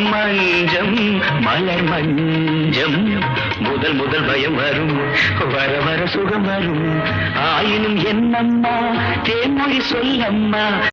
மஞ்சம் மலர் மஞ்சம் முதல் முதல் பயம் வரும் வர வர சுகம் வரும் ஆயினும் என்னம்மா தேன்மொழி சொல்லம்மா